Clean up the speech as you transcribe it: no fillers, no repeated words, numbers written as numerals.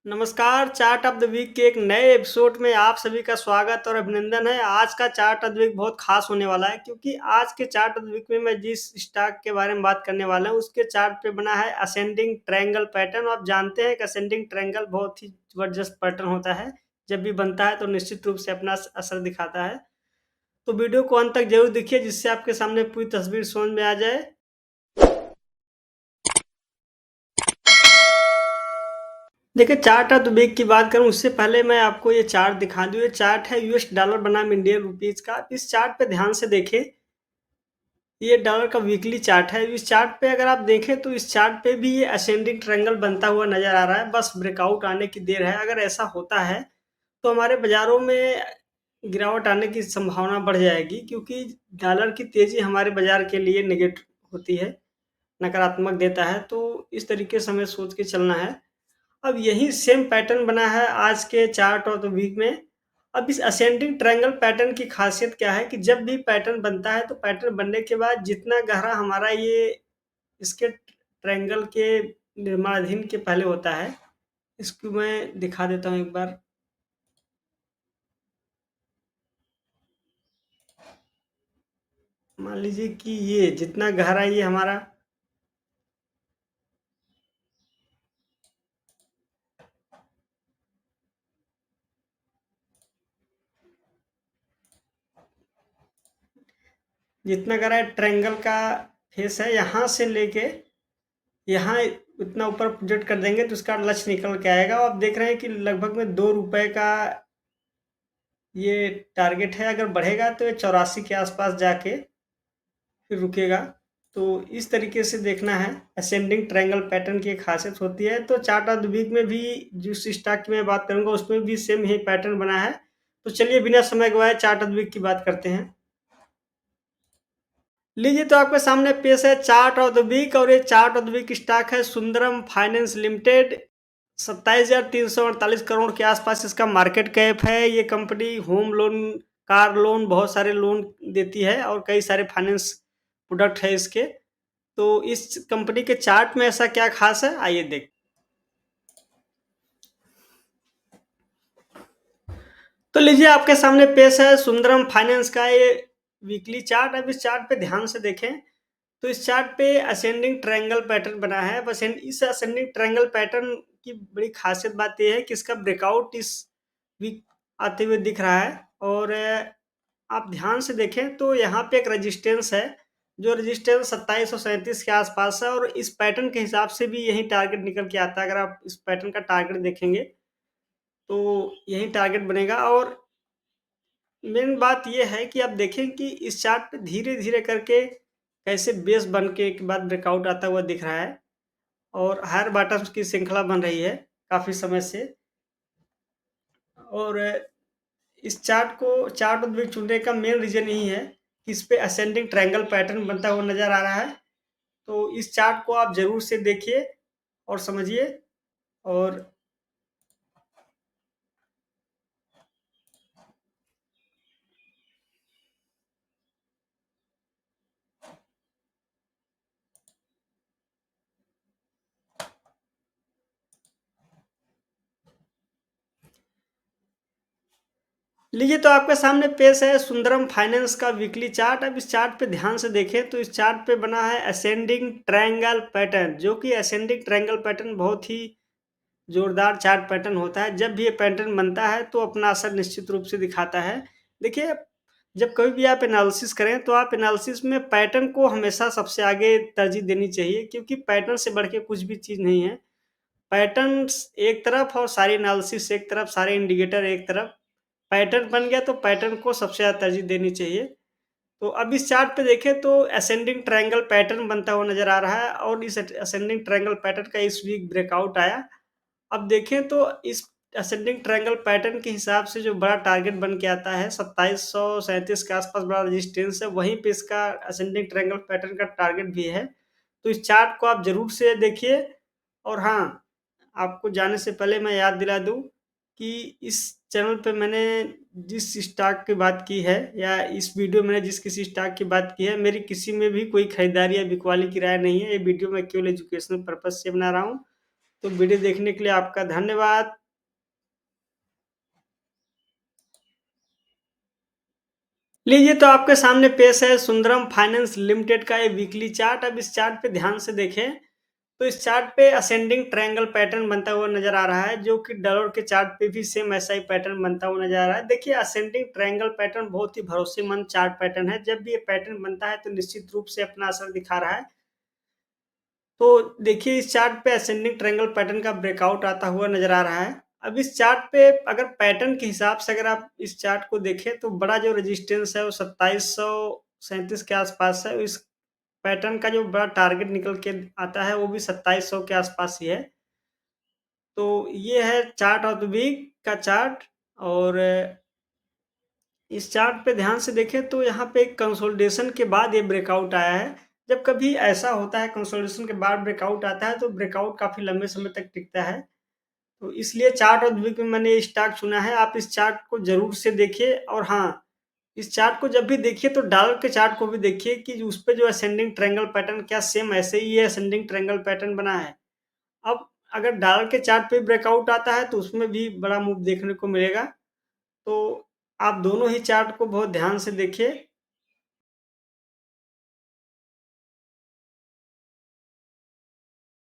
नमस्कार, chart of the week के एक नए एपिसोड में आप सभी का स्वागत और अभिनंदन है। आज का चार्ट ऑफ़ द वीक बहुत ख़ास होने वाला है क्योंकि आज के चार्ट ऑफ़ द वीक में मैं जिस स्टॉक के बारे में बात करने वाला हूँ, उसके चार्ट पे बना है असेंडिंग ट्रायंगल पैटर्न। आप जानते हैं कि असेंडिंग ट्रायंगल बहुत ही ज़बरदस्त पैटर्न होता है। जब भी बनता है तो निश्चित रूप से अपना असर दिखाता है। तो वीडियो को अंत तक ज़रूर देखिए जिससे आपके सामने पूरी तस्वीर समझ में आ जाए। देखिए, चार्ट ऑफ द वीक की बात करूँ उससे पहले मैं आपको ये चार्ट दिखा दूँ। ये चार्ट है यूएस डॉलर बनाम इंडियन रुपीज़ का। इस चार्ट पे ध्यान से देखें, ये डॉलर का वीकली चार्ट है। इस चार्ट पे अगर आप देखें तो इस चार्ट पे भी ये असेंडिंग ट्रायंगल बनता हुआ नज़र आ रहा है। बस ब्रेकआउट आने की देर है। अगर ऐसा होता है तो हमारे बाज़ारों में गिरावट आने की संभावना बढ़ जाएगी क्योंकि डॉलर की तेज़ी हमारे बाज़ार के लिए नेगेटिव होती है, नकारात्मक देता है। तो इस तरीके से हमें सोच के चलना है। अब यही सेम पैटर्न बना है आज के चार्ट ऑफ द वीक में। अब इस असेंडिंग ट्रायंगल पैटर्न की खासियत क्या है कि जब भी पैटर्न बनता है तो पैटर्न बनने के बाद जितना गहरा हमारा ये इसके ट्रायंगल के निर्माणाधीन के पहले होता है, इसको मैं दिखा देता हूँ एक बार। मान लीजिए कि ये जितना गहरा ये हमारा जितना गहरा ट्रायंगल का फेस है, यहाँ से लेके यहाँ इतना ऊपर प्रोजेक्ट कर देंगे तो उसका लक्ष्य निकल के आएगा। और आप देख रहे हैं कि लगभग में ₹2 का ये टारगेट है। अगर बढ़ेगा तो ये 84 के आसपास जाके फिर रुकेगा। तो इस तरीके से देखना है। असेंडिंग ट्रायंगल पैटर्न की एक खासियत होती है। तो चार्ट ऑफ द वीक में भी जिस स्टॉक की मैं बात करूंगा उसमें भी सेम यही पैटर्न बना है। तो चलिए बिना समय गवाए चार्ट ऑफ द वीक की बात करते हैं। लीजिए, तो आपके सामने पेश है चार्ट ऑफ द वीक और ये chart of the week stock है सुंदरम फाइनेंस लिमिटेड। 27,348 करोड़ के आसपास इसका मार्केट कैप है। ये company home loan, car loan, बहुत सारे लोन देती है और कई सारे फाइनेंस प्रोडक्ट है इसके। तो इस कंपनी के चार्ट में ऐसा क्या खास है, आइए देख। तो लीजिए, आपके सामने पेश है सुंदरम फाइनेंस का ये वीकली चार्ट। अब इस चार्ट पे ध्यान से देखें तो इस चार्ट पे असेंडिंग ट्रायंगल पैटर्न बना है। बस इस असेंडिंग ट्रायंगल पैटर्न की बड़ी खासियत बात यह है कि इसका ब्रेकआउट इस वीक आते हुए दिख रहा है। और आप ध्यान से देखें तो यहाँ पे एक रेजिस्टेंस है, जो रेजिस्टेंस 2737 के आसपास है। और इस पैटर्न के हिसाब से भी यही टारगेट निकल के आता है। अगर आप इस पैटर्न का टारगेट देखेंगे तो यही टारगेट बनेगा। और मेन बात ये है कि आप देखें कि इस चार्ट पे धीरे-धीरे करके कैसे बेस बन के एक बाद ब्रेकआउट आता हुआ दिख रहा है और हायर बॉटम्स की श्रृंखला बन रही है काफ़ी समय से। और इस चार्ट ऑफ द वीक चुनने का मेन रीज़न यही है कि इस पे असेंडिंग ट्रायंगल पैटर्न बनता हुआ नज़र आ रहा है। तो इस चार्ट को आप ज़रूर से देखिए और समझिए। और लीजिए, तो आपके सामने पेश है सुंदरम फाइनेंस का वीकली चार्ट। अब इस चार्ट पे ध्यान से देखें तो इस चार्ट पे बना है असेंडिंग ट्रायंगल पैटर्न, जो कि असेंडिंग ट्रायंगल पैटर्न बहुत ही जोरदार चार्ट पैटर्न होता है। जब भी ये पैटर्न बनता है तो अपना असर निश्चित रूप से दिखाता है। देखिए, जब कभी भी आप एनालिसिस करें तो आप एनालिसिस में पैटर्न को हमेशा सबसे आगे तरजीह देनी चाहिए क्योंकि पैटर्न से बढ़ के कुछ भी चीज़ नहीं है। पैटर्न्स एक तरफ और सारी एनालिसिस एक तरफ, सारे इंडिकेटर एक तरफ। पैटर्न बन गया तो पैटर्न को सबसे ज़्यादा तरजीह देनी चाहिए। तो अब इस चार्ट पे देखें तो असेंडिंग ट्रायंगल पैटर्न बनता हुआ नज़र आ रहा है और इस असेंडिंग ट्रायंगल पैटर्न का इस वीक ब्रेकआउट आया। अब देखें तो इस असेंडिंग ट्रायंगल पैटर्न के हिसाब से जो बड़ा टारगेट बन के आता है 2737 के आसपास बड़ा रेजिस्टेंस है, वहीं पे इसका असेंडिंग ट्रायंगल पैटर्न का टारगेट भी है। तो इस चार्ट को आप ज़रूर से देखिए। और हाँ, आपको जाने से पहले मैं याद दिला दूँ कि इस चैनल पे मैंने जिस स्टॉक की बात की है या इस वीडियो में मैंने जिस किसी स्टॉक की बात की है, मेरी किसी में भी कोई खरीदारी या बिकवाली की राय नहीं है। ये वीडियो मैं केवल एजुकेशनल पर्पज़ से बना रहा हूँ। तो वीडियो देखने के लिए आपका धन्यवाद। लीजिए तो आपके सामने पेश है सुंदरम फाइनेंस लिमिटेड का ये वीकली चार्ट। अब इस चार्ट पे ध्यान से देखें तो इस चार्ट पे असेंडिंग ट्रायंगल पैटर्न बनता हुआ नजर आ रहा है, जो कि डॉलर के चार्ट पे भी सेम ऐसा ही पैटर्न बनता हुआ नजर आ रहा है। देखिए असेंडिंग ट्रायंगल पैटर्न बहुत ही भरोसेमंद चार्ट पैटर्न है। जब भी ये पैटर्न बनता है तो निश्चित रूप से अपना असर दिखा रहा है। तो देखिए इस चार्ट पे असेंडिंग ट्रायंगल पैटर्न का ब्रेकआउट आता हुआ नजर आ रहा है। अब इस चार्ट पे अगर पैटर्न के हिसाब से अगर आप इस चार्ट को देखें तो बड़ा जो रेजिस्टेंस है वो 2737 के आसपास है। इस पैटर्न का जो बड़ा टारगेट निकल के आता है वो भी 2700 के आसपास ही है। तो ये है चार्ट ऑफ द वीक का चार्ट। और इस चार्ट पे ध्यान से देखें तो यहाँ पे कंसोलिडेशन के बाद ये ब्रेकआउट आया है। जब कभी ऐसा होता है कंसोलिडेशन के बाद ब्रेकआउट आता है तो ब्रेकआउट काफ़ी लंबे समय तक टिकता है। तो इसलिए चार्ट ऑफ द वीक में मैंने ये स्टॉक चुना है। आप इस चार्ट को ज़रूर से देखिए। और हाँ, इस चार्ट को जब भी देखिए तो डॉलर के चार्ट को भी देखिए कि उस पे जो असेंडिंग ट्रायंगल पैटर्न क्या सेम ऐसे ही ये असेंडिंग ट्रायंगल पैटर्न बना है। अब अगर डॉलर के चार्ट पे ब्रेकआउट आता है तो उसमें भी बड़ा मूव देखने को मिलेगा। तो आप दोनों ही चार्ट को बहुत ध्यान से देखिए।